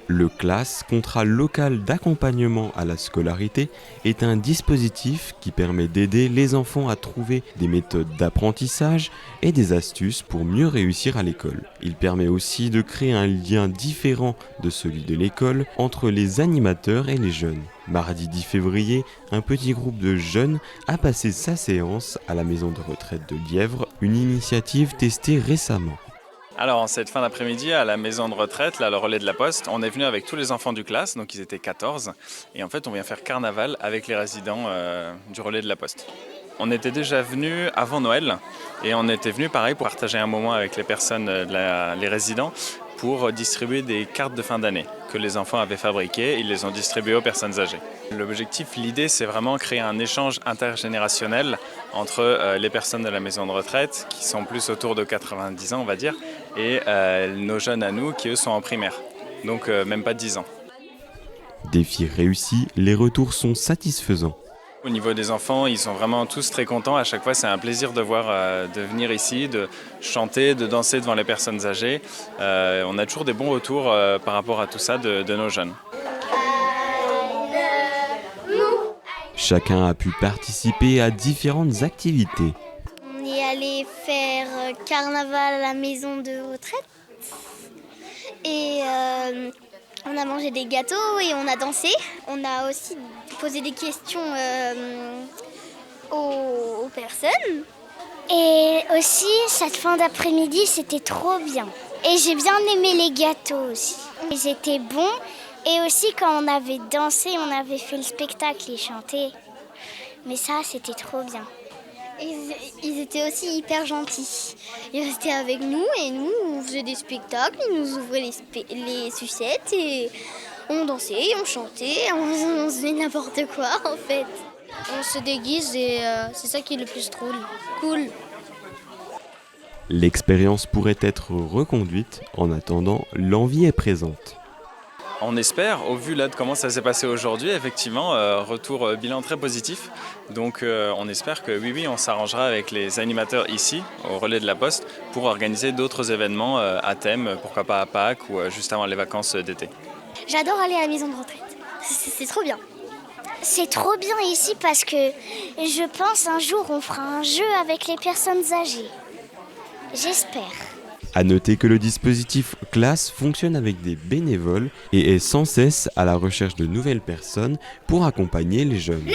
Le CLAS, contrat local d'accompagnement à la scolarité, est un dispositif qui permet d'aider les enfants à trouver des méthodes d'apprentissage et des astuces pour mieux réussir à l'école. Il permet aussi de créer un lien différent de celui de l'école entre les animateurs et les jeunes. Mardi 10 février, un petit groupe de jeunes a passé sa séance à la maison de retraite de Lièvre, une initiative testée récemment. Alors en cette fin d'après-midi à la maison de retraite, là, le relais de la Poste, on est venu avec tous les enfants du classe, donc ils étaient 14, et en fait on vient faire carnaval avec les résidents du relais de la Poste. On était déjà venus avant Noël et on était venus pareil pour partager un moment avec les personnes, les résidents, pour distribuer des cartes de fin d'année que les enfants avaient fabriquées. Ils les ont distribuées aux personnes âgées. L'objectif, l'idée, c'est vraiment créer un échange intergénérationnel entre les personnes de la maison de retraite, qui sont plus autour de 90 ans, on va dire, et nos jeunes à nous, qui eux sont en primaire, donc même pas 10 ans. Défi réussi, les retours sont satisfaisants. Au niveau des enfants, ils sont vraiment tous très contents. À chaque fois, c'est un plaisir de venir ici, de chanter, de danser devant les personnes âgées. On a toujours des bons retours par rapport à tout ça de nos jeunes. Chacun a pu participer à différentes activités. On est allé faire carnaval à la maison de retraite et on a mangé des gâteaux et on a dansé. On a aussi posé des questions aux personnes. Et aussi, cette fin d'après-midi, c'était trop bien. Et j'ai bien aimé les gâteaux aussi. Ils étaient bons. Et aussi, quand on avait dansé, on avait fait le spectacle et chanté. Mais ça, c'était trop bien. Ils étaient aussi hyper gentils. Ils restaient avec nous et nous, on faisait des spectacles, ils nous ouvraient les sucettes et on dansait, on chantait, on faisait n'importe quoi en fait. On se déguise et c'est ça qui est le plus drôle. Cool. L'expérience pourrait être reconduite. En attendant, l'envie est présente. On espère, au vu là de comment ça s'est passé aujourd'hui, effectivement, retour bilan très positif. Donc on espère que oui, on s'arrangera avec les animateurs ici, au relais de la Poste, pour organiser d'autres événements à thème, pourquoi pas à Pâques ou juste avant les vacances d'été. J'adore aller à la maison de retraite, c'est trop bien. C'est trop bien ici parce que je pense un jour on fera un jeu avec les personnes âgées. J'espère. À noter que le dispositif CLAS fonctionne avec des bénévoles et est sans cesse à la recherche de nouvelles personnes pour accompagner les jeunes.